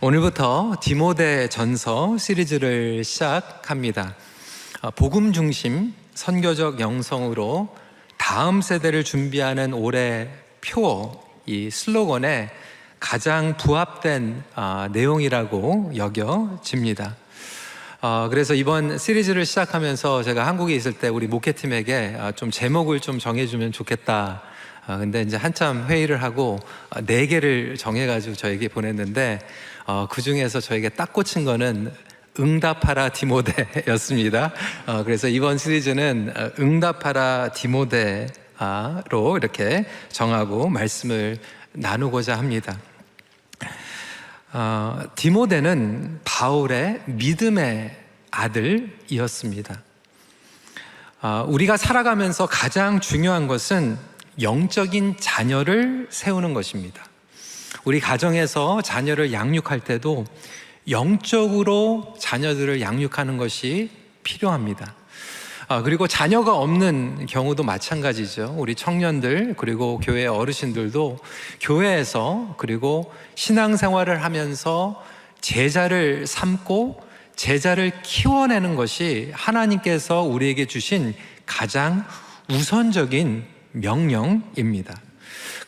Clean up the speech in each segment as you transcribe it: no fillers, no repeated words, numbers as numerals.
오늘부터 디모데 전서 시리즈를 시작합니다. 복음 중심 선교적 영성으로 다음 세대를 준비하는 올해 표, 이 슬로건에 가장 부합된 내용이라고 여겨집니다. 그래서 이번 시리즈를 시작하면서 제가 한국에 있을 때 우리 목회팀에게 좀 제목을 좀 정해주면 좋겠다. 근데 이제 한참 회의를 하고 4개를 정해가지고 저에게 보냈는데 그 중에서 저에게 딱 꽂힌 거는 응답하라 디모데였습니다. 그래서 이번 시리즈는 응답하라 디모데로 이렇게 정하고 말씀을 나누고자 합니다. 디모데는 바울의 믿음의 아들이었습니다. 우리가 살아가면서 가장 중요한 것은 영적인 자녀를 세우는 것입니다. 우리 가정에서 자녀를 양육할 때도 영적으로 자녀들을 양육하는 것이 필요합니다. 그리고 자녀가 없는 경우도 마찬가지죠. 우리 청년들 그리고 교회 어르신들도 교회에서 그리고 신앙생활을 하면서 제자를 삼고 제자를 키워내는 것이 하나님께서 우리에게 주신 가장 우선적인 명령입니다.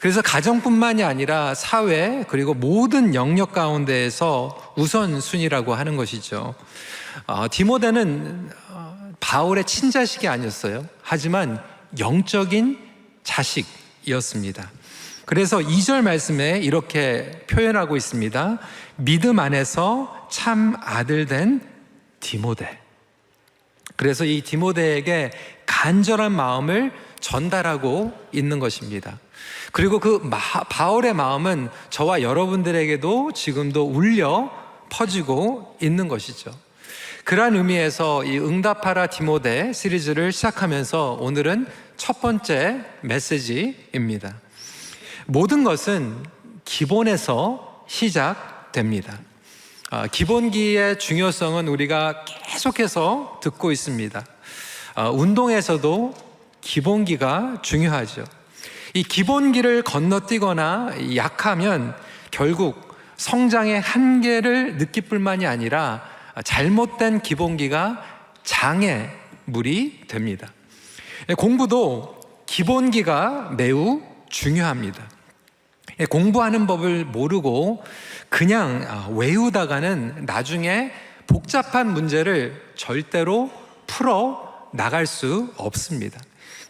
그래서 가정뿐만이 아니라 사회 그리고 모든 영역 가운데에서 우선순위라고 하는 것이죠. 디모데는 바울의 친자식이 아니었어요. 하지만 영적인 자식이었습니다. 그래서 2절 말씀에 이렇게 표현하고 있습니다. 믿음 안에서 참 아들 된 디모데. 그래서 이 디모데에게 간절한 마음을 전달하고 있는 것입니다. 그리고 그 바울의 마음은 저와 여러분들에게도 지금도 울려 퍼지고 있는 것이죠. 그러한 의미에서 이 응답하라 디모데 시리즈를 시작하면서 오늘은 첫 번째 메시지입니다. 모든 것은 기본에서 시작됩니다. 기본기의 중요성은 우리가 계속해서 듣고 있습니다. 운동에서도 기본기가 중요하죠. 이 기본기를 건너뛰거나 약하면 결국 성장의 한계를 느낄 뿐만이 아니라 잘못된 기본기가 장애물이 됩니다. 공부도 기본기가 매우 중요합니다. 공부하는 법을 모르고 그냥 외우다가는 나중에 복잡한 문제를 절대로 풀어 나갈 수 없습니다.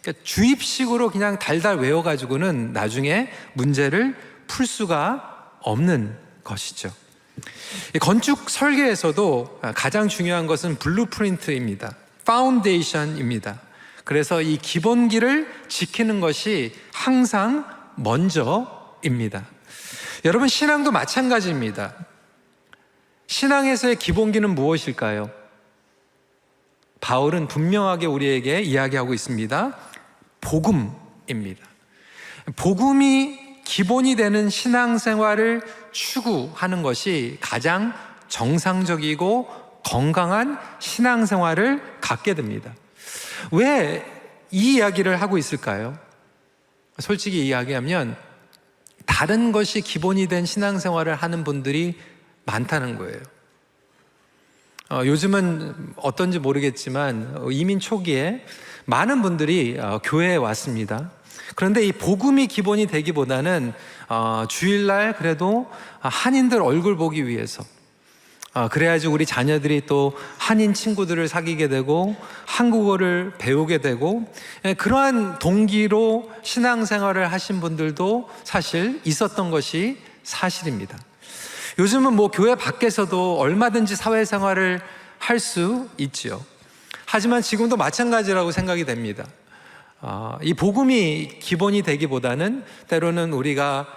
그러니까 주입식으로 그냥 달달 외워가지고는 나중에 문제를 풀 수가 없는 것이죠. 건축 설계에서도 가장 중요한 것은 블루프린트입니다. 파운데이션입니다. 그래서 이 기본기를 지키는 것이 항상 먼저입니다. 여러분, 신앙도 마찬가지입니다. 신앙에서의 기본기는 무엇일까요? 바울은 분명하게 우리에게 이야기하고 있습니다. 복음입니다. 복음이 기본이 되는 신앙생활을 추구하는 것이 가장 정상적이고 건강한 신앙생활을 갖게 됩니다. 왜 이 이야기를 하고 있을까요? 솔직히 이야기하면 다른 것이 기본이 된 신앙생활을 하는 분들이 많다는 거예요. 요즘은 어떤지 모르겠지만 이민 초기에 많은 분들이 교회에 왔습니다. 그런데 이 복음이 기본이 되기보다는 주일날 그래도 한인들 얼굴 보기 위해서 그래야지 우리 자녀들이 또 한인 친구들을 사귀게 되고 한국어를 배우게 되고 그러한 동기로 신앙생활을 하신 분들도 사실 있었던 것이 사실입니다. 요즘은 교회 밖에서도 얼마든지 사회생활을 할 수 있지요. 하지만 지금도 마찬가지라고 생각이 됩니다. 이 복음이 기본이 되기보다는 때로는 우리가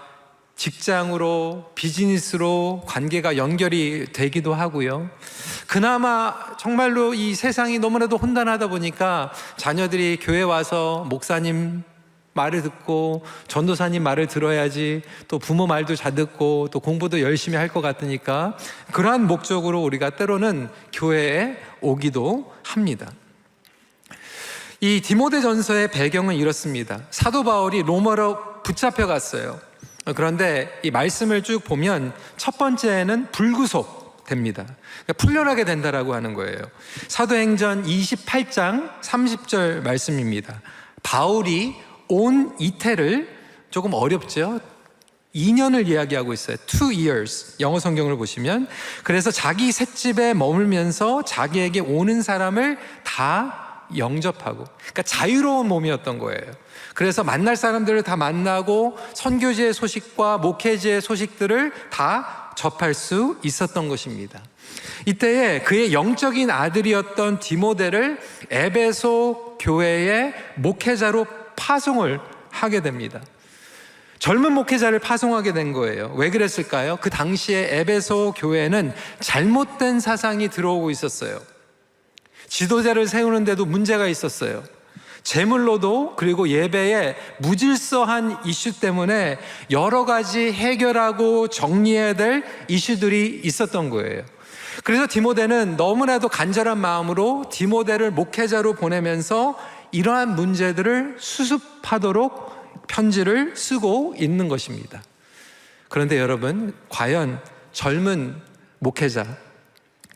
직장으로 비즈니스로 관계가 연결이 되기도 하고요. 그나마 정말로 이 세상이 너무나도 혼돈하다 보니까 자녀들이 교회 와서 목사님 말을 듣고 전도사님 말을 들어야지 또 부모 말도 잘 듣고 또 공부도 열심히 할 것 같으니까 그러한 목적으로 우리가 때로는 교회에 오기도 합니다. 이 디모데 전서의 배경은 이렇습니다. 사도 바울이 로마로 붙잡혀 갔어요. 그런데 이 말씀을 쭉 보면 첫 번째는 불구속됩니다. 그러니까 풀려나게 된다라고 하는 거예요. 사도행전 28장 30절 말씀입니다. 바울이 온 이태를, 조금 어렵죠? 2년을 이야기하고 있어요. 2 years. 영어 성경을 보시면, 그래서 자기 셋집에 머물면서 자기에게 오는 사람을 다 영접하고, 그러니까 자유로운 몸이었던 거예요. 그래서 만날 사람들을 다 만나고 선교지의 소식과 목회지의 소식들을 다 접할 수 있었던 것입니다. 이때에 그의 영적인 아들이었던 디모데를 에베소 교회의 목회자로 파송을 하게 됩니다. 젊은 목회자를 파송하게 된 거예요. 왜 그랬을까요? 그 당시에 에베소 교회는 잘못된 사상이 들어오고 있었어요. 지도자를 세우는데도 문제가 있었어요. 제물로도, 그리고 예배에 무질서한 이슈 때문에 여러 가지 해결하고 정리해야 될 이슈들이 있었던 거예요. 그래서 디모데는 너무나도 간절한 마음으로 디모데를 목회자로 보내면서 이러한 문제들을 수습하도록 편지를 쓰고 있는 것입니다. 그런데 여러분, 과연 젊은 목회자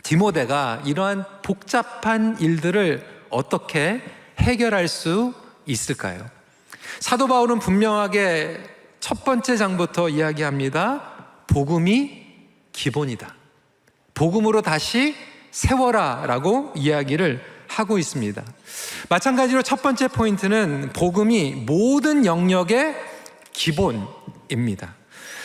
디모데가 이러한 복잡한 일들을 어떻게 해결할 수 있을까요? 사도 바울은 분명하게 첫 번째 장부터 이야기합니다. 복음이 기본이다. 복음으로 다시 세워라 라고 이야기를 하고 있습니다. 마찬가지로 첫 번째 포인트는 복음이 모든 영역의 기본입니다.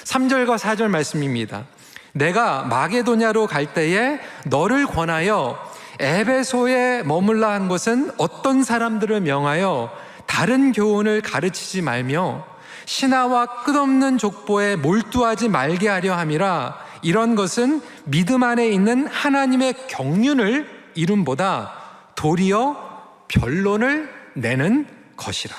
3절과 4절 말씀입니다. 내가 마게도냐로 갈 때에 너를 권하여 에베소에 머물라 한 것은 어떤 사람들을 명하여 다른 교훈을 가르치지 말며 신하와 끝없는 족보에 몰두하지 말게 하려 함이라. 이런 것은 믿음 안에 있는 하나님의 경륜을 이룸보다 도리어 변론을 내는 것이라.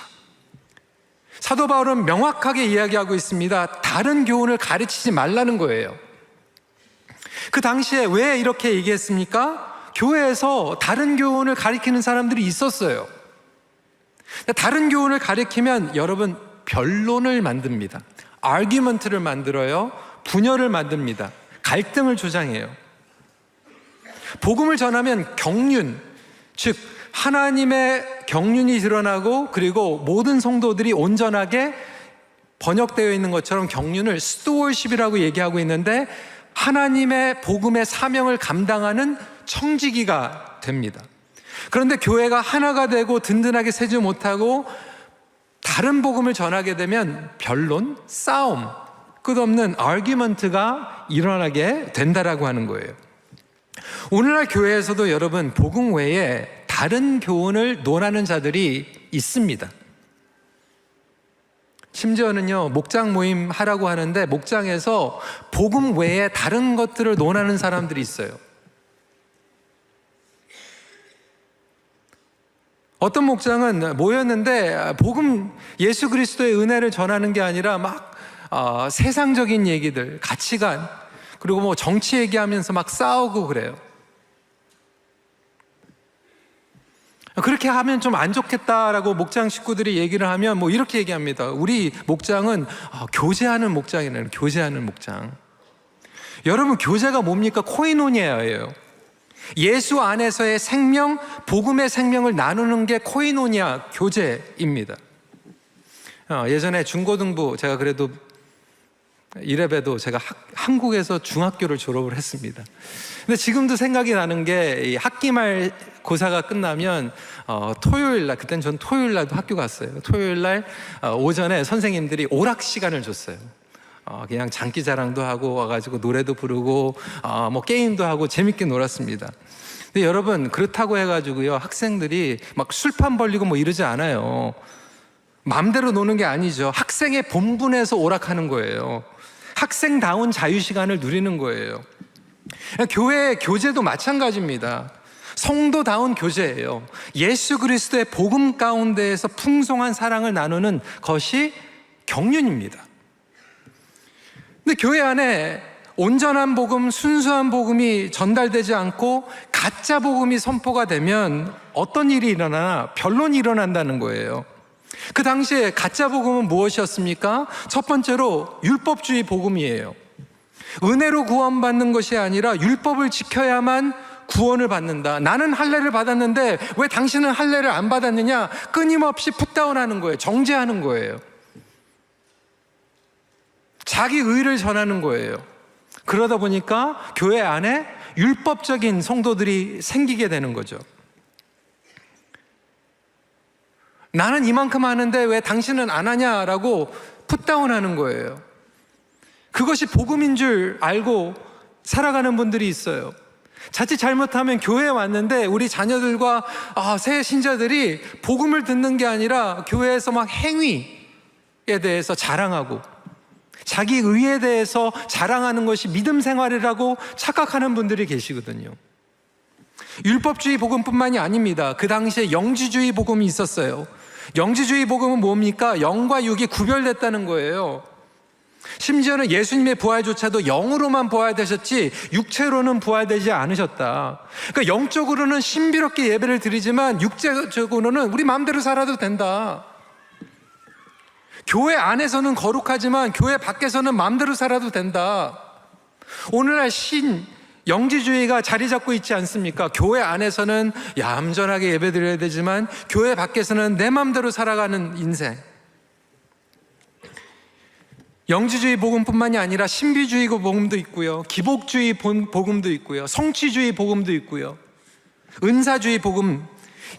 사도 바울은 명확하게 이야기하고 있습니다. 다른 교훈을 가르치지 말라는 거예요. 그 당시에 왜 이렇게 얘기했습니까? 교회에서 다른 교훈을 가리키는 사람들이 있었어요. 다른 교훈을 가리키면 여러분 변론을 만듭니다. 아규먼트를 만들어요. 분열을 만듭니다. 갈등을 조장해요. 복음을 전하면 경륜, 즉 하나님의 경륜이 드러나고, 그리고 모든 성도들이 온전하게 번역되어 있는 것처럼 경륜을 스튜어십이라고 얘기하고 있는데, 하나님의 복음의 사명을 감당하는 청지기가 됩니다. 그런데 교회가 하나가 되고 든든하게 세지 못하고 다른 복음을 전하게 되면 변론, 싸움, 끝없는 아규먼트가 일어나게 된다라고 하는 거예요. 오늘날 교회에서도 여러분 복음 외에 다른 교훈을 논하는 자들이 있습니다. 심지어는요, 목장 모임 하라고 하는데 목장에서 복음 외에 다른 것들을 논하는 사람들이 있어요. 어떤 목장은 모였는데 복음, 예수 그리스도의 은혜를 전하는 게 아니라 막 세상적인 얘기들, 가치관, 그리고 뭐 정치 얘기하면서 막 싸우고 그래요. 그렇게 하면 좀 안 좋겠다라고 목장 식구들이 얘기를 하면 뭐 이렇게 얘기합니다. 우리 목장은 교제하는 목장이라는, 교제하는 목장. 여러분, 교제가 뭡니까? 코이노니아예요. 예수 안에서의 생명, 복음의 생명을 나누는 게 코이노니아, 교제입니다. 예전에 중고등부, 제가 그래도 이래봬도 제가 한국에서 중학교를 졸업을 했습니다. 근데 지금도 생각이 나는 게 학기말 고사가 끝나면 토요일 날, 그땐 전 토요일 날도 학교 갔어요. 토요일 날 오전에 선생님들이 오락 시간을 줬어요. 그냥 장기자랑도 하고 와가지고 노래도 부르고 뭐 게임도 하고 재밌게 놀았습니다. 근데 여러분, 그렇다고 해가지고요 학생들이 막 술판 벌리고 뭐 이러지 않아요. 마음대로 노는 게 아니죠. 학생의 본분에서 오락하는 거예요. 학생다운 자유시간을 누리는 거예요. 교회의 교제도 마찬가지입니다. 성도다운 교제예요. 예수 그리스도의 복음 가운데에서 풍성한 사랑을 나누는 것이 경륜입니다. 근데 교회 안에 온전한 복음, 순수한 복음이 전달되지 않고 가짜 복음이 선포가 되면 어떤 일이 일어나나? 변론이 일어난다는 거예요. 그 당시에 가짜 복음은 무엇이었습니까? 첫 번째로 율법주의 복음이에요. 은혜로 구원받는 것이 아니라 율법을 지켜야만 구원을 받는다. 나는 할례를 받았는데 왜 당신은 할례를 안 받았느냐? 끊임없이 풋다운하는 거예요. 정죄하는 거예요. 자기 의를 전하는 거예요. 그러다 보니까 교회 안에 율법적인 성도들이 생기게 되는 거죠. 나는 이만큼 하는데 왜 당신은 안 하냐라고 풋다운하는 거예요. 그것이 복음인 줄 알고 살아가는 분들이 있어요. 자칫 잘못하면 교회에 왔는데 우리 자녀들과 새 신자들이 복음을 듣는 게 아니라 교회에서 막 행위에 대해서 자랑하고 자기 의에 대해서 자랑하는 것이 믿음 생활이라고 착각하는 분들이 계시거든요. 율법주의 복음뿐만이 아닙니다. 그 당시에 영지주의 복음이 있었어요. 영지주의 복음은 뭡니까? 영과 육이 구별됐다는 거예요. 심지어는 예수님의 부활조차도 영으로만 부활되셨지 육체로는 부활되지 않으셨다. 그러니까 영적으로는 신비롭게 예배를 드리지만 육체적으로는 우리 마음대로 살아도 된다. 교회 안에서는 거룩하지만 교회 밖에서는 마음대로 살아도 된다. 오늘날 영지주의가 자리 잡고 있지 않습니까? 교회 안에서는 얌전하게 예배드려야 되지만 교회 밖에서는 내 마음대로 살아가는 인생. 영지주의 복음뿐만이 아니라 신비주의 복음도 있고요, 기복주의 복음도 있고요, 성취주의 복음도 있고요, 은사주의 복음,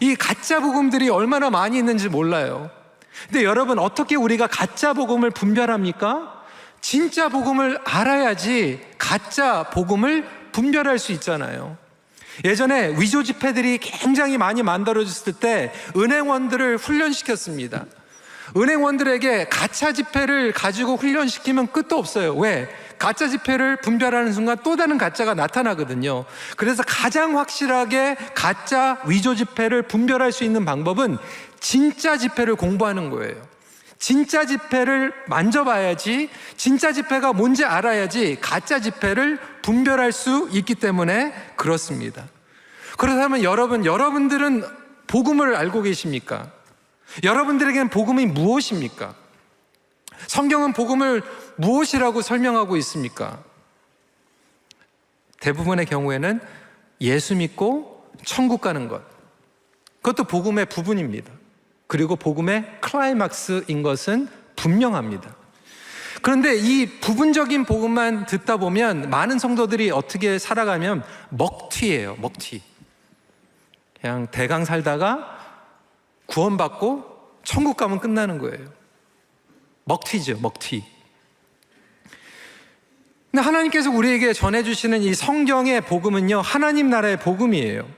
이 가짜 복음들이 얼마나 많이 있는지 몰라요. 근데 여러분, 어떻게 우리가 가짜 복음을 분별합니까? 진짜 복음을 알아야지 가짜 복음을 분별할 수 있잖아요. 예전에 위조 지폐들이 굉장히 많이 만들어졌을 때 은행원들을 훈련시켰습니다. 은행원들에게 가짜 지폐를 가지고 훈련시키면 끝도 없어요. 왜? 가짜 지폐를 분별하는 순간 또 다른 가짜가 나타나거든요. 그래서 가장 확실하게 가짜 위조 지폐를 분별할 수 있는 방법은 진짜 지폐를 공부하는 거예요. 진짜 지폐를 만져봐야지, 진짜 지폐가 뭔지 알아야지 가짜 지폐를 분별할 수 있기 때문에 그렇습니다. 그렇다면 여러분들은 복음을 알고 계십니까? 여러분들에게는 복음이 무엇입니까? 성경은 복음을 무엇이라고 설명하고 있습니까? 대부분의 경우에는 예수 믿고 천국 가는 것, 그것도 복음의 부분입니다. 그리고 복음의 클라이막스인 것은 분명합니다. 그런데 이 부분적인 복음만 듣다 보면 많은 성도들이 어떻게 살아가면 먹튀예요. 먹튀. 그냥 대강 살다가 구원받고 천국 가면 끝나는 거예요. 먹튀죠, 먹튀. 근데 하나님께서 우리에게 전해주시는 이 성경의 복음은요, 하나님 나라의 복음이에요.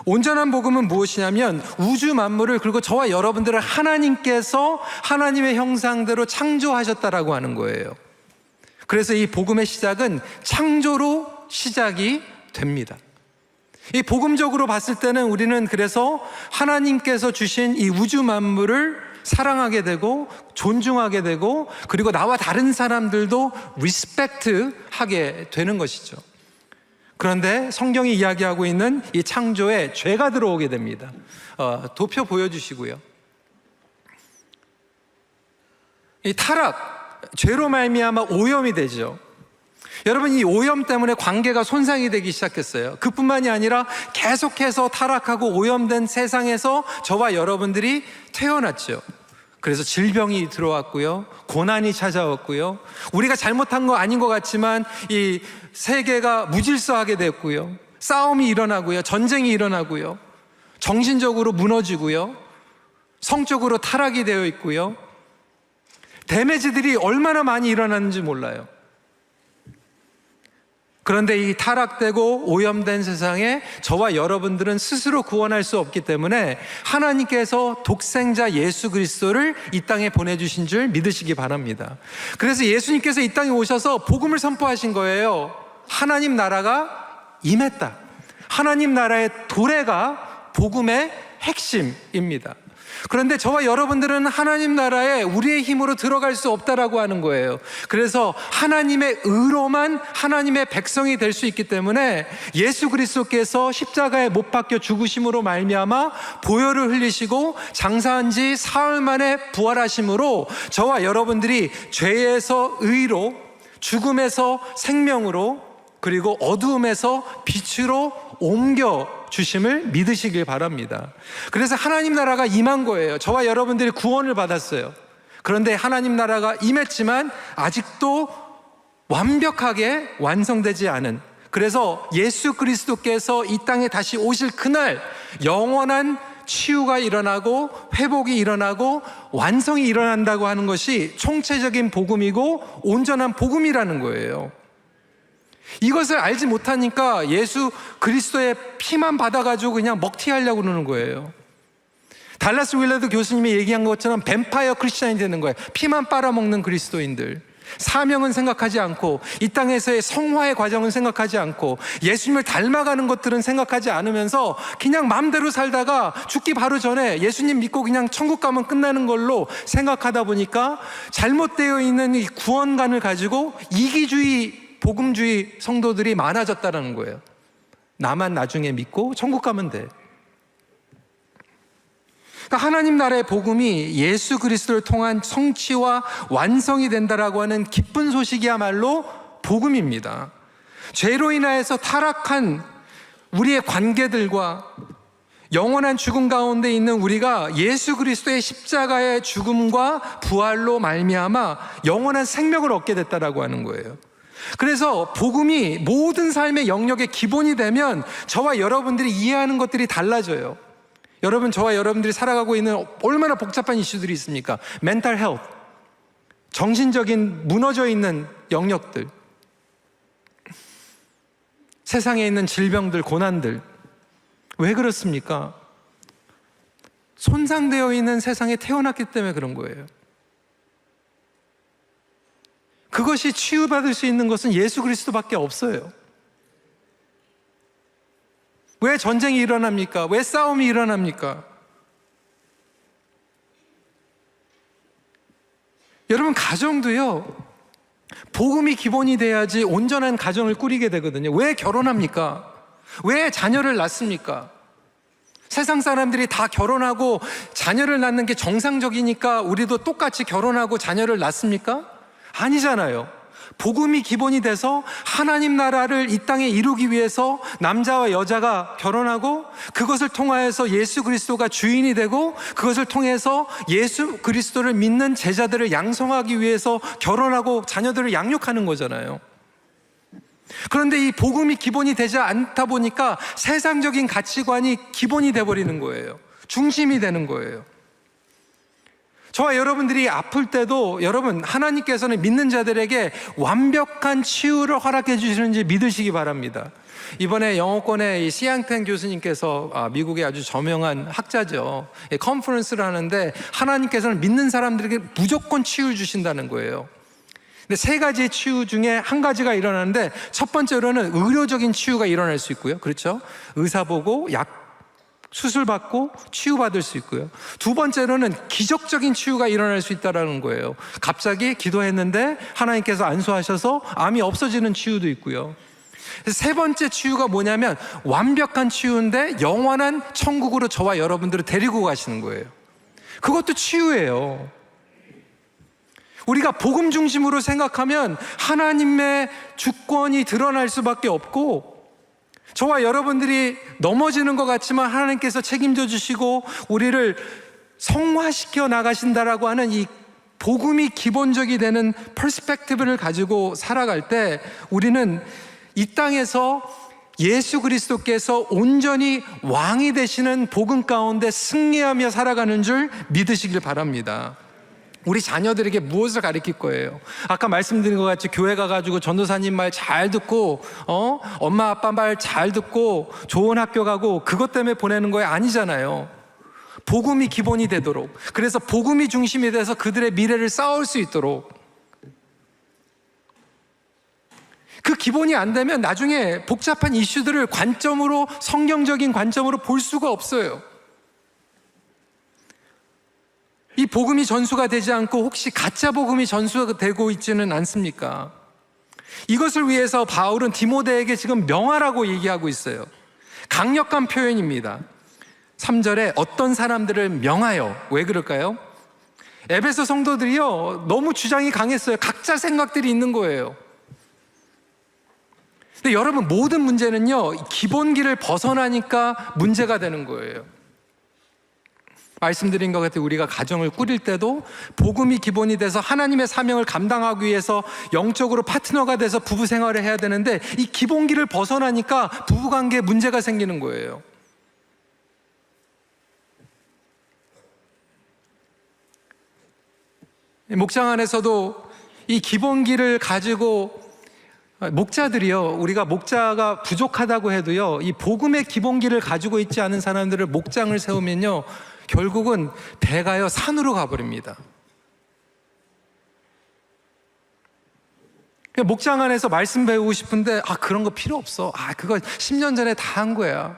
온전한 복음은 무엇이냐면 우주 만물을, 그리고 저와 여러분들을 하나님께서 하나님의 형상대로 창조하셨다라고 하는 거예요. 그래서 이 복음의 시작은 창조로 시작이 됩니다. 이 복음적으로 봤을 때는 우리는 그래서 하나님께서 주신 이 우주 만물을 사랑하게 되고 존중하게 되고, 그리고 나와 다른 사람들도 리스펙트하게 되는 것이죠. 그런데 성경이 이야기하고 있는 이 창조에 죄가 들어오게 됩니다. 도표 보여주시고요. 이 타락, 죄로 말미암아 오염이 되죠. 여러분, 이 오염 때문에 관계가 손상이 되기 시작했어요. 그뿐만이 아니라 계속해서 타락하고 오염된 세상에서 저와 여러분들이 태어났죠. 그래서 질병이 들어왔고요, 고난이 찾아왔고요, 우리가 잘못한 거 아닌 것 같지만 이 세계가 무질서하게 됐고요, 싸움이 일어나고요, 전쟁이 일어나고요, 정신적으로 무너지고요, 성적으로 타락이 되어 있고요, 데미지들이 얼마나 많이 일어났는지 몰라요. 그런데 이 타락되고 오염된 세상에 저와 여러분들은 스스로 구원할 수 없기 때문에 하나님께서 독생자 예수 그리스도를 이 땅에 보내주신 줄 믿으시기 바랍니다. 그래서 예수님께서 이 땅에 오셔서 복음을 선포하신 거예요. 하나님 나라가 임했다. 하나님 나라의 도래가 복음의 핵심입니다. 그런데 저와 여러분들은 하나님 나라에 우리의 힘으로 들어갈 수 없다라고 하는 거예요. 그래서 하나님의 의로만 하나님의 백성이 될 수 있기 때문에 예수 그리스도께서 십자가에 못 박혀 죽으심으로 말미암아 보혈을 흘리시고 장사한 지 사흘 만에 부활하심으로 저와 여러분들이 죄에서 의로, 죽음에서 생명으로, 그리고 어두움에서 빛으로 옮겨 주심을 믿으시길 바랍니다. 그래서 하나님 나라가 임한 거예요. 저와 여러분들이 구원을 받았어요. 그런데 하나님 나라가 임했지만 아직도 완벽하게 완성되지 않은, 그래서 예수 그리스도께서 이 땅에 다시 오실 그날 영원한 치유가 일어나고 회복이 일어나고 완성이 일어난다고 하는 것이 총체적인 복음이고 온전한 복음이라는 거예요. 이것을 알지 못하니까 예수 그리스도의 피만 받아가지고 그냥 먹튀하려고 그러는 거예요. 달라스 윌러드 교수님이 얘기한 것처럼 뱀파이어 크리스찬이 되는 거예요. 피만 빨아먹는 그리스도인들. 사명은 생각하지 않고, 이 땅에서의 성화의 과정은 생각하지 않고, 예수님을 닮아가는 것들은 생각하지 않으면서 그냥 마음대로 살다가 죽기 바로 전에 예수님 믿고 그냥 천국 가면 끝나는 걸로 생각하다 보니까 잘못되어 있는 이 구원관을 가지고 이기주의, 복음주의 성도들이 많아졌다는 거예요. 나만 나중에 믿고 천국 가면 돼. 그러니까 하나님 나라의 복음이 예수 그리스도를 통한 성취와 완성이 된다라고 하는 기쁜 소식이야말로 복음입니다. 죄로 인하여서 타락한 우리의 관계들과 영원한 죽음 가운데 있는 우리가 예수 그리스도의 십자가의 죽음과 부활로 말미암아 영원한 생명을 얻게 됐다라고 하는 거예요. 그래서 복음이 모든 삶의 영역의 기본이 되면 저와 여러분들이 이해하는 것들이 달라져요. 여러분, 저와 여러분들이 살아가고 있는 얼마나 복잡한 이슈들이 있습니까? 멘탈 헬스, 정신적인 무너져 있는 영역들, 세상에 있는 질병들, 고난들. 왜 그렇습니까? 손상되어 있는 세상에 태어났기 때문에 그런 거예요. 그것이 치유받을 수 있는 것은 예수 그리스도밖에 없어요. 왜 전쟁이 일어납니까? 왜 싸움이 일어납니까? 여러분, 가정도요, 복음이 기본이 돼야지 온전한 가정을 꾸리게 되거든요. 왜 결혼합니까? 왜 자녀를 낳습니까? 세상 사람들이 다 결혼하고 자녀를 낳는 게 정상적이니까 우리도 똑같이 결혼하고 자녀를 낳습니까? 아니잖아요. 복음이 기본이 돼서 하나님 나라를 이 땅에 이루기 위해서 남자와 여자가 결혼하고, 그것을 통하여서 예수 그리스도가 주인이 되고, 그것을 통해서 예수 그리스도를 믿는 제자들을 양성하기 위해서 결혼하고 자녀들을 양육하는 거잖아요. 그런데 이 복음이 기본이 되지 않다 보니까 세상적인 가치관이 기본이 돼버리는 거예요. 중심이 되는 거예요. 저와 여러분들이 아플 때도 여러분, 하나님께서는 믿는 자들에게 완벽한 치유를 허락해 주시는지 믿으시기 바랍니다. 이번에 영어권의 이 시앙텐 교수님께서, 미국의 아주 저명한 학자죠, 컨퍼런스를 하는데 하나님께서는 믿는 사람들에게 무조건 치유를 주신다는 거예요. 근데 세 가지의 치유 중에 한 가지가 일어나는데, 첫 번째로는 의료적인 치유가 일어날 수 있고요. 그렇죠? 의사 보고 수술 받고 치유받을 수 있고요. 두 번째로는 기적적인 치유가 일어날 수 있다는 거예요. 갑자기 기도했는데 하나님께서 안수하셔서 암이 없어지는 치유도 있고요. 세 번째 치유가 뭐냐면 완벽한 치유인데 영원한 천국으로 저와 여러분들을 데리고 가시는 거예요. 그것도 치유예요. 우리가 복음 중심으로 생각하면 하나님의 주권이 드러날 수밖에 없고, 저와 여러분들이 넘어지는 것 같지만 하나님께서 책임져 주시고 우리를 성화시켜 나가신다라고 하는 이 복음이 기본적이 되는 퍼스펙티브를 가지고 살아갈 때, 우리는 이 땅에서 예수 그리스도께서 온전히 왕이 되시는 복음 가운데 승리하며 살아가는 줄 믿으시길 바랍니다. 우리 자녀들에게 무엇을 가르칠 거예요? 아까 말씀드린 것 같이 교회 가가지고 전도사님 말 잘 듣고, 엄마 아빠 말 잘 듣고 좋은 학교 가고 그것 때문에 보내는 거예요? 아니잖아요. 복음이 기본이 되도록, 그래서 복음이 중심이 돼서 그들의 미래를 쌓을 수 있도록. 그 기본이 안 되면 나중에 복잡한 이슈들을 관점으로, 성경적인 관점으로 볼 수가 없어요. 복음이 전수가 되지 않고 혹시 가짜 복음이 전수가 되고 있지는 않습니까? 이것을 위해서 바울은 디모데에게 지금 명하라고 얘기하고 있어요. 강력한 표현입니다. 3절에 어떤 사람들을 명하여. 왜 그럴까요? 에베소 성도들이요, 너무 주장이 강했어요. 각자 생각들이 있는 거예요. 근데 여러분, 모든 문제는요, 기본기를 벗어나니까 문제가 되는 거예요. 말씀드린 것 같아요. 우리가 가정을 꾸릴 때도 복음이 기본이 돼서 하나님의 사명을 감당하기 위해서 영적으로 파트너가 돼서 부부 생활을 해야 되는데, 이 기본기를 벗어나니까 부부관계에 문제가 생기는 거예요. 목장 안에서도 이 기본기를 가지고 목자들이요, 우리가 목자가 부족하다고 해도요, 이 복음의 기본기를 가지고 있지 않은 사람들을 목장을 세우면요, 결국은 배가요 산으로 가버립니다. 목장 안에서 말씀 배우고 싶은데 그런 거 필요 없어. 그거 10년 전에 다 한 거야.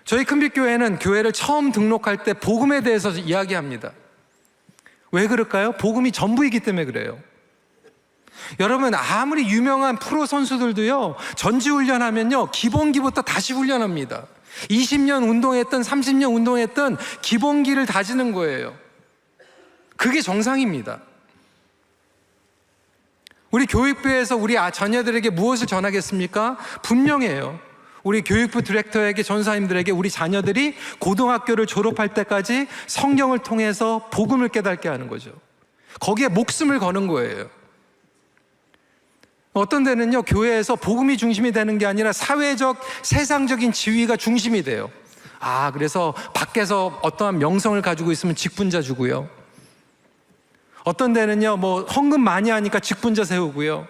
저희 큰빛교회는 교회를 처음 등록할 때 복음에 대해서 이야기합니다. 왜 그럴까요? 복음이 전부이기 때문에 그래요. 여러분, 아무리 유명한 프로 선수들도요, 전지훈련하면요, 기본기부터 다시 훈련합니다. 20년 운동했던 30년 운동했던 기본기를 다지는 거예요. 그게 정상입니다. 우리 교육부에서 우리 자녀들에게 무엇을 전하겠습니까? 분명해요. 우리 교육부 디렉터에게, 전사님들에게 우리 자녀들이 고등학교를 졸업할 때까지 성경을 통해서 복음을 깨닫게 하는 거죠. 거기에 목숨을 거는 거예요. 어떤 데는요, 교회에서 복음이 중심이 되는 게 아니라 사회적, 세상적인 지위가 중심이 돼요. 그래서 밖에서 어떠한 명성을 가지고 있으면 직분자 주고요. 어떤 데는요, 헌금 많이 하니까 직분자 세우고요.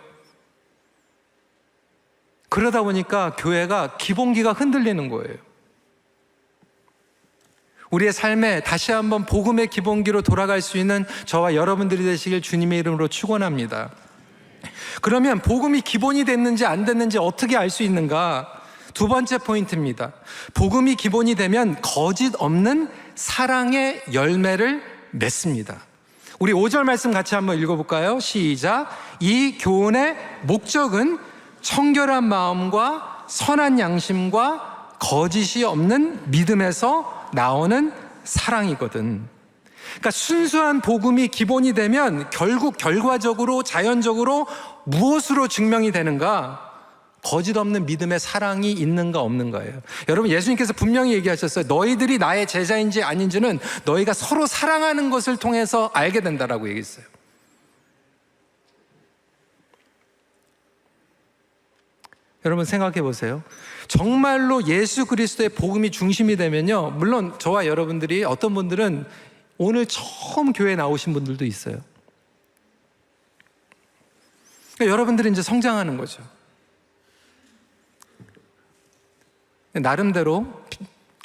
그러다 보니까 교회가 기본기가 흔들리는 거예요. 우리의 삶에 다시 한번 복음의 기본기로 돌아갈 수 있는 저와 여러분들이 되시길 주님의 이름으로 축원합니다. 그러면 복음이 기본이 됐는지 안 됐는지 어떻게 알 수 있는가? 두 번째 포인트입니다. 복음이 기본이 되면 거짓 없는 사랑의 열매를 맺습니다. 우리 5절 말씀 같이 한번 읽어볼까요? 시작. 이 교훈의 목적은 청결한 마음과 선한 양심과 거짓이 없는 믿음에서 나오는 사랑이거든. 그러니까 순수한 복음이 기본이 되면 결국 결과적으로, 자연적으로 무엇으로 증명이 되는가? 거짓 없는 믿음의 사랑이 있는가 없는가예요. 여러분, 예수님께서 분명히 얘기하셨어요. 너희들이 나의 제자인지 아닌지는 너희가 서로 사랑하는 것을 통해서 알게 된다라고 얘기했어요. 여러분, 생각해 보세요. 정말로 예수 그리스도의 복음이 중심이 되면요, 물론 저와 여러분들이, 어떤 분들은 오늘 처음 교회에 나오신 분들도 있어요. 그러니까 여러분들이 이제 성장하는 거죠. 나름대로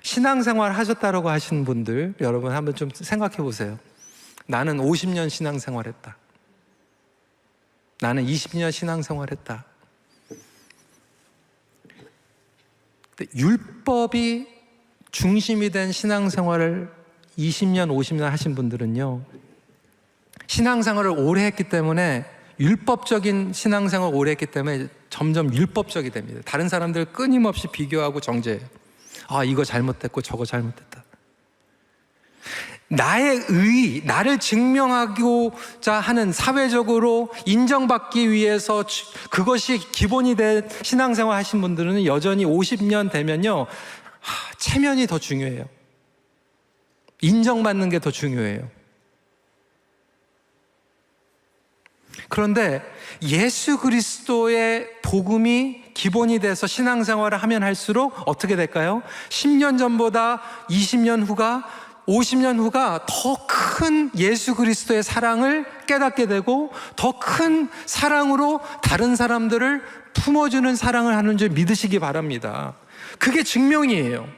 신앙생활 하셨다라고 하시는 분들, 여러분 한번 좀 생각해 보세요. 나는 50년 신앙생활 했다. 나는 20년 신앙생활 했다. 율법이 중심이 된 신앙생활을 20년, 50년 하신 분들은요, 신앙생활을 오래 했기 때문에, 율법적인 신앙생활을 오래 했기 때문에 점점 율법적이 됩니다. 다른 사람들 끊임없이 비교하고 정죄해요. 이거 잘못됐고 저거 잘못됐다. 나의 의, 나를 증명하고자 하는, 사회적으로 인정받기 위해서 그것이 기본이 된 신앙생활 하신 분들은 여전히 50년 되면요, 체면이 더 중요해요. 인정받는 게 더 중요해요. 그런데 예수 그리스도의 복음이 기본이 돼서 신앙생활을 하면 할수록 어떻게 될까요? 10년 전보다 20년 후가, 50년 후가 더 큰 예수 그리스도의 사랑을 깨닫게 되고, 더 큰 사랑으로 다른 사람들을 품어주는 사랑을 하는 줄 믿으시기 바랍니다. 그게 증명이에요.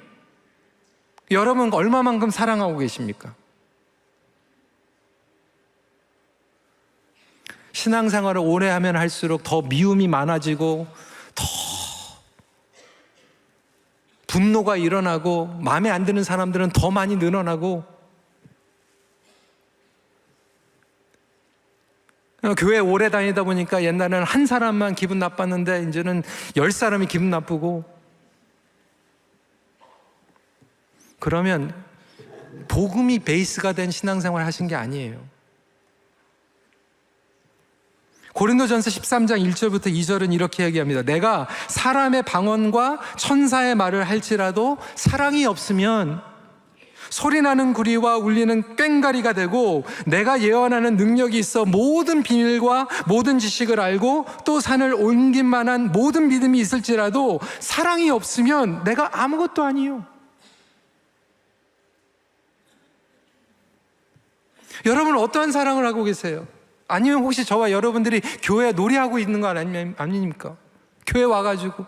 여러분, 얼마만큼 사랑하고 계십니까? 신앙생활을 오래 하면 할수록 더 미움이 많아지고, 더 분노가 일어나고 마음에 안 드는 사람들은 더 많이 늘어나고 교회 오래 다니다 보니까 옛날에는 한 사람만 기분 나빴는데 이제는 10사람이 기분 나쁘고 그러면 복음이 베이스가 된 신앙생활 하신 게 아니에요. 고린도전서 13장 1절부터 2절은 이렇게 얘기합니다. 내가 사람의 방언과 천사의 말을 할지라도 사랑이 없으면 소리나는 구리와 울리는 꽹가리가 되고 내가 예언하는 능력이 있어 모든 비밀과 모든 지식을 알고 또 산을 옮길 만한 모든 믿음이 있을지라도 사랑이 없으면 내가 아무것도 아니에요. 여러분 어떠한 사랑을 하고 계세요? 아니면 혹시 저와 여러분들이 교회에 놀이하고 있는 거 아닙니까? 교회 와가지고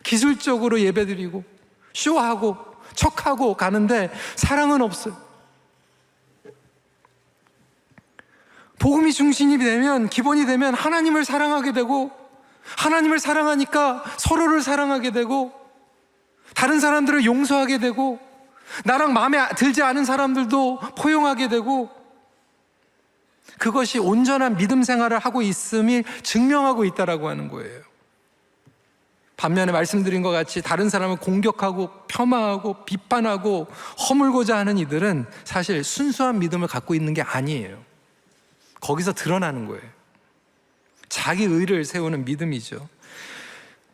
기술적으로 예배드리고 쇼하고 척하고 가는데 사랑은 없어요. 복음이 중심이 되면, 기본이 되면 하나님을 사랑하게 되고, 하나님을 사랑하니까 서로를 사랑하게 되고, 다른 사람들을 용서하게 되고, 나랑 마음에 들지 않은 사람들도 포용하게 되고, 그것이 온전한 믿음 생활을 하고 있음을 증명하고 있다라고 하는 거예요. 반면에 말씀드린 것 같이 다른 사람을 공격하고 폄하하고 비판하고 허물고자 하는 이들은 사실 순수한 믿음을 갖고 있는 게 아니에요. 거기서 드러나는 거예요. 자기 의를 세우는 믿음이죠.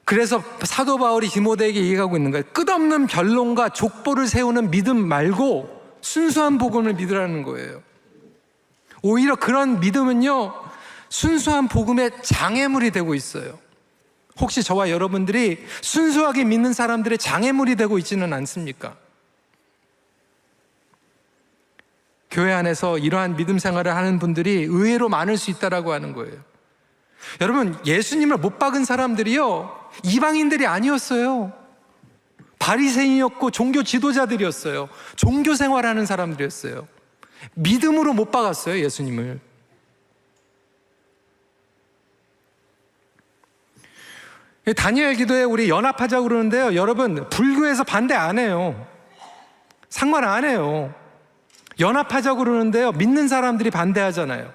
그래서 사도 바울이 디모데에게 얘기하고 있는 거예요. 끝없는 변론과 족보를 세우는 믿음 말고 순수한 복음을 믿으라는 거예요. 오히려 그런 믿음은요, 순수한 복음의 장애물이 되고 있어요. 혹시 저와 여러분들이 순수하게 믿는 사람들의 장애물이 되고 있지는 않습니까? 교회 안에서 이러한 믿음 생활을 하는 분들이 의외로 많을 수 있다라고 하는 거예요. 여러분, 예수님을 못 박은 사람들이요, 이방인들이 아니었어요. 바리새인이었고 종교 지도자들이었어요. 종교 생활하는 사람들이었어요. 믿음으로 못 박았어요, 예수님을. 다니엘 기도에 우리 연합하자고 그러는데요, 여러분, 불교에서 반대 안 해요. 상관 안 해요. 연합하자고 그러는데요, 믿는 사람들이 반대하잖아요.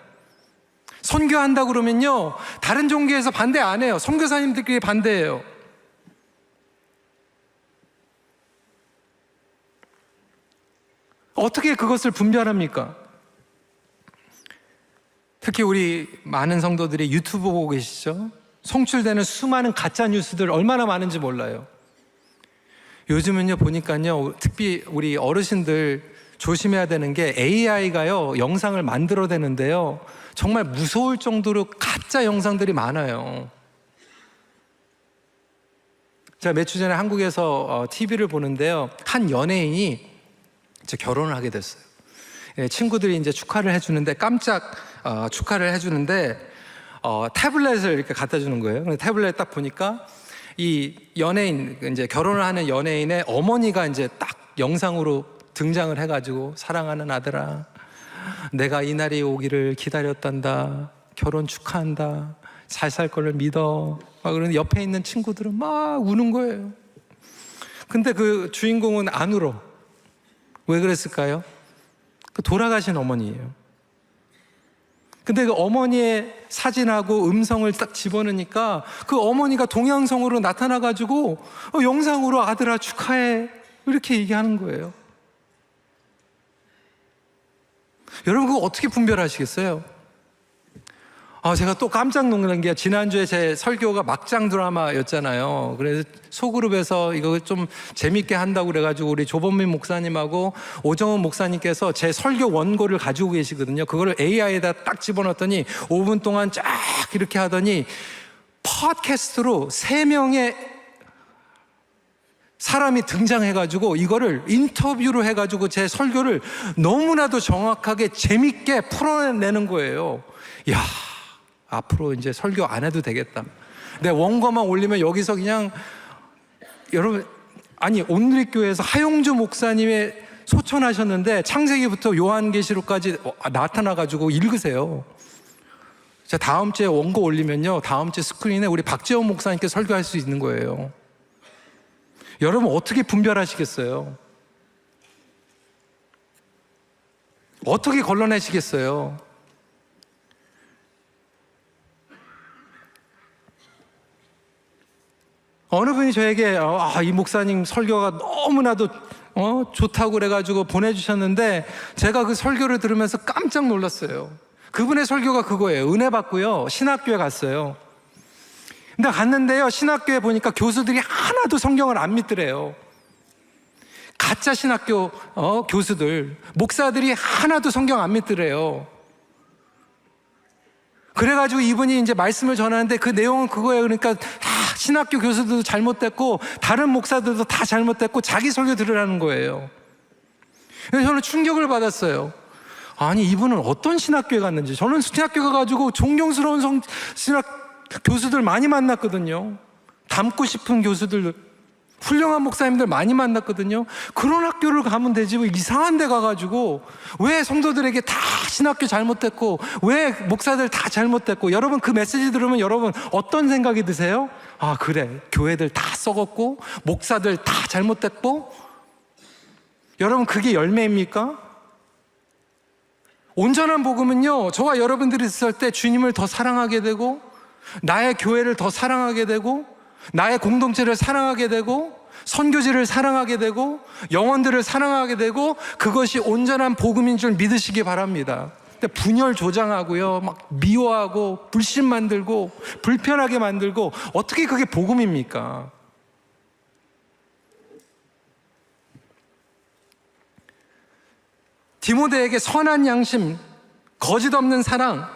선교한다고 그러면요, 다른 종교에서 반대 안 해요. 선교사님들끼리 반대해요. 어떻게 그것을 분별합니까? 특히 우리 많은 성도들이 유튜브 보고 계시죠? 송출되는 수많은 가짜 뉴스들 얼마나 많은지 몰라요. 요즘은요, 보니까요, 특히 우리 어르신들 조심해야 되는 게 AI가요, 영상을 만들어내는데요, 정말 무서울 정도로 가짜 영상들이 많아요. 제가 며칠 전에 한국에서 TV를 보는데요, 한 연예인이 이제 결혼을 하게 됐어요. 친구들이 이제 축하를 해주는데, 깜짝 축하를 해주는데, 태블릿을 이렇게 갖다 주는 거예요. 태블릿 딱 보니까 이 연예인, 이제 결혼을 하는 연예인의 어머니가 이제 딱 영상으로 등장을 해가지고, 사랑하는 아들아, 내가 이 날이 오기를 기다렸단다. 결혼 축하한다. 잘 살 거를 믿어. 막 그러는 옆에 있는 친구들은 막 우는 거예요. 근데 그 주인공은 안 울어. 왜 그랬을까요? 그 돌아가신 어머니예요. 근데 그 어머니의 사진하고 음성을 딱 집어넣으니까 그 어머니가 동양성으로 나타나가지고 영상으로 아들아 축하해, 이렇게 얘기하는 거예요. 여러분, 그거 어떻게 분별하시겠어요? 제가 또 깜짝 놀란 게, 지난주에 제 설교가 막장 드라마였잖아요. 그래서 소그룹에서 이거 좀 재밌게 한다고 그래가지고 우리 조범민 목사님하고 오정훈 목사님께서 제 설교 원고를 가지고 계시거든요. 그거를 AI에다 딱 집어넣었더니 5분 동안 쫙 이렇게 하더니 팟캐스트로 3명의 사람이 등장해가지고 이거를 인터뷰로 해가지고 제 설교를 너무나도 정확하게 재밌게 풀어내는 거예요. 이야, 앞으로 이제 설교 안 해도 되겠다. 내 원고만 올리면 여기서 그냥, 여러분, 아니, 온누리교회에서 하용주 목사님의 소천하셨는데 창세기부터 요한계시록까지 나타나가지고 읽으세요. 자, 다음 주에 원고 올리면요, 다음 주 스크린에 우리 박재원 목사님께 설교할 수 있는 거예요. 여러분 어떻게 분별하시겠어요? 어떻게 걸러내시겠어요? 어느 분이 저에게 이 목사님 설교가 너무나도 좋다고 그래가지고 보내주셨는데, 제가 그 설교를 들으면서 깜짝 놀랐어요. 그분의 설교가 그거예요. 은혜 받고요, 신학교에 갔어요. 근데 갔는데요, 신학교에 보니까 교수들이 하나도 성경을 안 믿더래요. 가짜 신학교 교수들, 목사들이 하나도 성경 안 믿더래요. 그래가지고 이분이 이제 말씀을 전하는데 그 내용은 그거예요. 그러니까 신학교 교수들도 잘못됐고 다른 목사들도 다 잘못됐고 자기 설교 들으라는 거예요. 그래서 저는 충격을 받았어요. 아니, 이분은 어떤 신학교에 갔는지. 저는 신학교 가가지고 존경스러운 신학 교수들 많이 만났거든요. 닮고 싶은 교수들, 훌륭한 목사님들 많이 만났거든요. 그런 학교를 가면 되지 왜 이상한 데 가가지고, 왜 성도들에게 다 신학교 잘못됐고 왜 목사들 다 잘못됐고. 여러분 그 메시지 들으면 여러분 어떤 생각이 드세요? 아, 그래, 교회들 다 썩었고 목사들 다 잘못됐고. 여러분 그게 열매입니까? 온전한 복음은요, 저와 여러분들이 있을 때 주님을 더 사랑하게 되고, 나의 교회를 더 사랑하게 되고, 나의 공동체를 사랑하게 되고, 선교지를 사랑하게 되고, 영혼들을 사랑하게 되고, 그것이 온전한 복음인 줄 믿으시기 바랍니다. 근데 분열 조장하고요, 막 미워하고 불신 만들고 불편하게 만들고, 어떻게 그게 복음입니까? 디모데에게 선한 양심, 거짓 없는 사랑.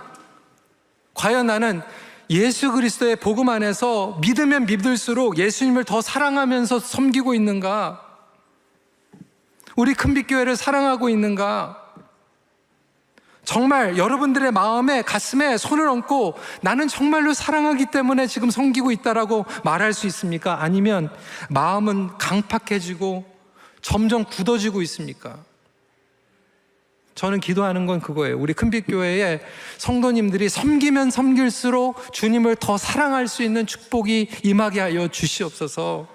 과연 나는 예수 그리스도의 복음 안에서 믿으면 믿을수록 예수님을 더 사랑하면서 섬기고 있는가? 우리 큰빛교회를 사랑하고 있는가? 정말 여러분들의 마음에, 가슴에 손을 얹고 나는 정말로 사랑하기 때문에 지금 섬기고 있다라고 말할 수 있습니까? 아니면 마음은 강팍해지고 점점 굳어지고 있습니까? 저는 기도하는 건 그거예요. 우리 큰빛교회의 성도님들이 섬기면 섬길수록 주님을 더 사랑할 수 있는 축복이 임하게 하여 주시옵소서.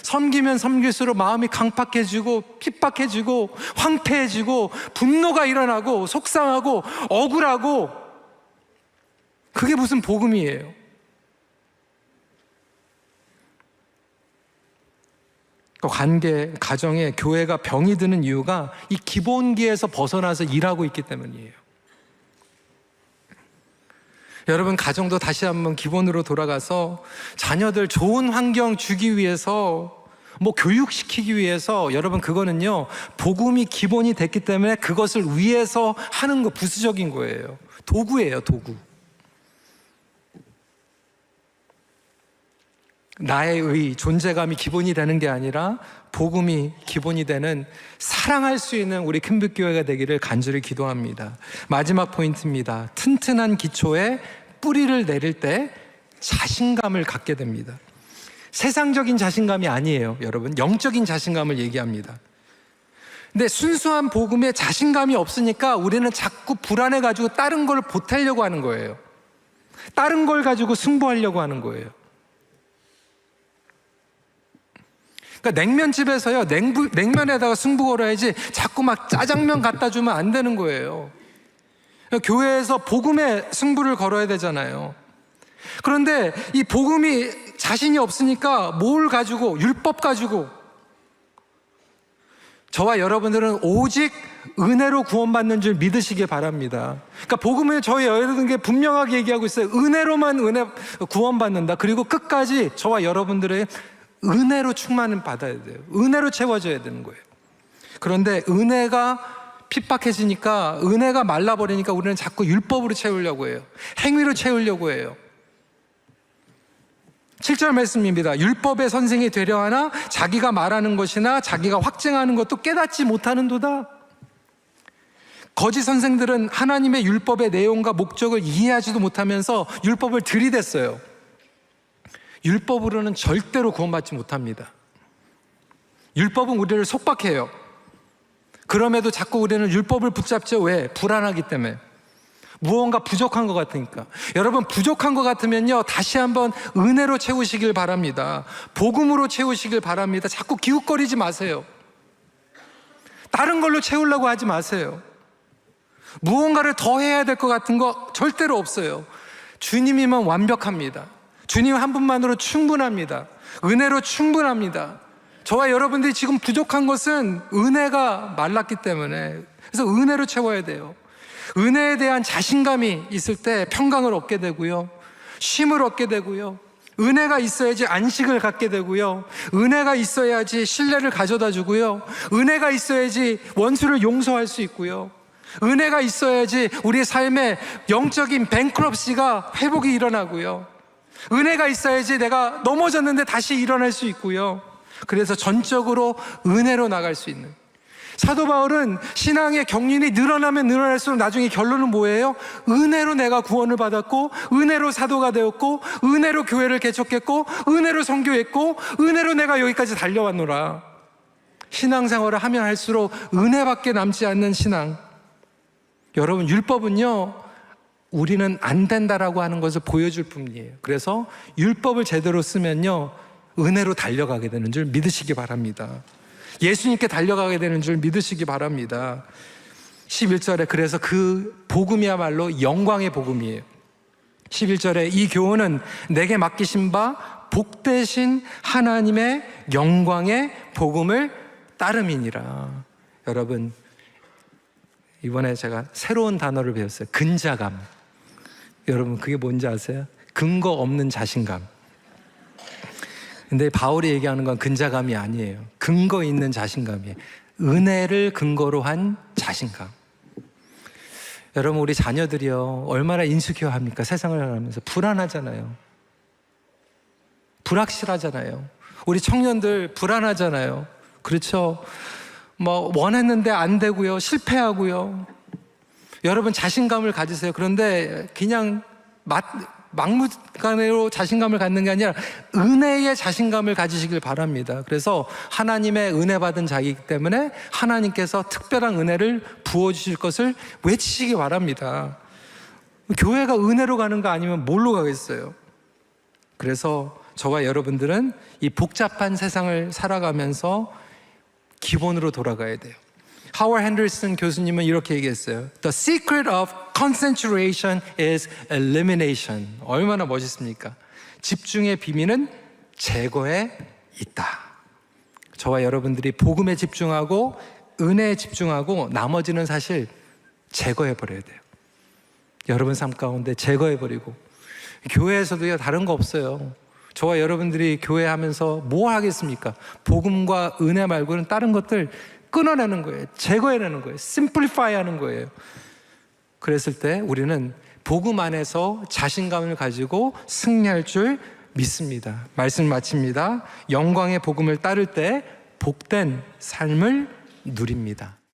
섬기면 섬길수록 마음이 강팍해지고 핍박해지고 황폐해지고 분노가 일어나고 속상하고 억울하고, 그게 무슨 복음이에요? 관계, 가정에 교회가 병이 드는 이유가 이 기본기에서 벗어나서 일하고 있기 때문이에요. 여러분, 가정도 다시 한번 기본으로 돌아가서 자녀들 좋은 환경 주기 위해서, 교육시키기 위해서, 여러분 그거는요, 복음이 기본이 됐기 때문에 그것을 위해서 하는 거, 부수적인 거예요. 도구예요, 도구. 나의 존재감이 기본이 되는 게 아니라 복음이 기본이 되는, 사랑할 수 있는 우리 큰빛교회가 되기를 간절히 기도합니다. 마지막 포인트입니다. 튼튼한 기초에 뿌리를 내릴 때 자신감을 갖게 됩니다. 세상적인 자신감이 아니에요, 여러분. 영적인 자신감을 얘기합니다. 근데 순수한 복음에 자신감이 없으니까 우리는 자꾸 불안해가지고 다른 걸 보태려고 하는 거예요. 다른 걸 가지고 승부하려고 하는 거예요. 그러니까 냉면집에서요, 냉면에다가 승부 걸어야지 자꾸 막 짜장면 갖다 주면 안 되는 거예요. 그러니까 교회에서 복음에 승부를 걸어야 되잖아요. 그런데 이 복음이 자신이 없으니까 뭘 가지고, 율법 가지고. 저와 여러분들은 오직 은혜로 구원받는 줄 믿으시기 바랍니다. 그러니까 복음은 저희 여러분에게 분명하게 얘기하고 있어요. 은혜로만 구원받는다. 그리고 끝까지 저와 여러분들의 은혜로 충만을 받아야 돼요. 은혜로 채워져야 되는 거예요. 그런데 은혜가 핍박해지니까, 은혜가 말라버리니까 우리는 자꾸 율법으로 채우려고 해요. 행위로 채우려고 해요. 7절 말씀입니다. 율법의 선생이 되려 하나 자기가 말하는 것이나 자기가 확증하는 것도 깨닫지 못하는도다. 거짓 선생들은 하나님의 율법의 내용과 목적을 이해하지도 못하면서 율법을 들이댔어요. 율법으로는 절대로 구원받지 못합니다. 율법은 우리를 속박해요. 그럼에도 자꾸 우리는 율법을 붙잡죠. 왜? 불안하기 때문에. 무언가 부족한 것 같으니까. 여러분, 부족한 것 같으면요, 다시 한번 은혜로 채우시길 바랍니다. 복음으로 채우시길 바랍니다. 자꾸 기웃거리지 마세요. 다른 걸로 채우려고 하지 마세요. 무언가를 더 해야 될 것 같은 거 절대로 없어요. 주님이면 완벽합니다. 주님 한 분만으로 충분합니다. 은혜로 충분합니다. 저와 여러분들이 지금 부족한 것은 은혜가 말랐기 때문에, 그래서 은혜로 채워야 돼요. 은혜에 대한 자신감이 있을 때 평강을 얻게 되고요, 쉼을 얻게 되고요, 은혜가 있어야지 안식을 갖게 되고요, 은혜가 있어야지 신뢰를 가져다 주고요, 은혜가 있어야지 원수를 용서할 수 있고요, 은혜가 있어야지 우리의 삶에 영적인 뱅크럽시가 회복이 일어나고요, 은혜가 있어야지 내가 넘어졌는데 다시 일어날 수 있고요. 그래서 전적으로 은혜로 나갈 수 있는, 사도 바울은 신앙의 경륜이 늘어나면 늘어날수록 나중에 결론은 뭐예요? 은혜로 내가 구원을 받았고, 은혜로 사도가 되었고, 은혜로 교회를 개척했고, 은혜로 선교했고, 은혜로 내가 여기까지 달려왔노라. 신앙생활을 하면 할수록 은혜밖에 남지 않는 신앙. 여러분, 율법은요, 우리는 안 된다라고 하는 것을 보여줄 뿐이에요. 그래서 율법을 제대로 쓰면요, 은혜로 달려가게 되는 줄 믿으시기 바랍니다. 예수님께 달려가게 되는 줄 믿으시기 바랍니다. 11절에 그래서 그 복음이야말로 영광의 복음이에요. 11절에 이 교훈은 내게 맡기신 바 복되신 하나님의 영광의 복음을 따름이니라. 여러분, 이번에 제가 새로운 단어를 배웠어요. 근자감. 여러분, 그게 뭔지 아세요? 근거 없는 자신감. 근데 바울이 얘기하는 건 근자감이 아니에요. 근거 있는 자신감이에요. 은혜를 근거로 한 자신감. 여러분, 우리 자녀들이요, 얼마나 인스큐어 합니까? 세상을 살아가면서 불안하잖아요. 불확실하잖아요. 우리 청년들 불안하잖아요. 그렇죠? 뭐 원했는데 안 되고요, 실패하고요. 여러분, 자신감을 가지세요. 그런데 그냥 막무가내로 자신감을 갖는 게 아니라 은혜의 자신감을 가지시길 바랍니다. 그래서 하나님의 은혜 받은 자이기 때문에 하나님께서 특별한 은혜를 부어주실 것을 외치시기 바랍니다. 교회가 은혜로 가는 거 아니면 뭘로 가겠어요? 그래서 저와 여러분들은 이 복잡한 세상을 살아가면서 기본으로 돌아가야 돼요. 하워드 핸더슨 교수님은 이렇게 얘기했어요. The secret of concentration is elimination. 얼마나 멋있습니까? 집중의 비밀은 제거에 있다. 저와 여러분들이 복음에 집중하고 은혜에 집중하고 나머지는 사실 제거해버려야 돼요. 여러분 삶 가운데 제거해버리고. 교회에서도요, 다른 거 없어요. 저와 여러분들이 교회하면서 뭐 하겠습니까? 복음과 은혜 말고는 다른 것들 끊어내는 거예요. 제거해내는 거예요. 심플리파이 하는 거예요. 그랬을 때 우리는 복음 안에서 자신감을 가지고 승리할 줄 믿습니다. 말씀 마칩니다. 영광의 복음을 따를 때 복된 삶을 누립니다.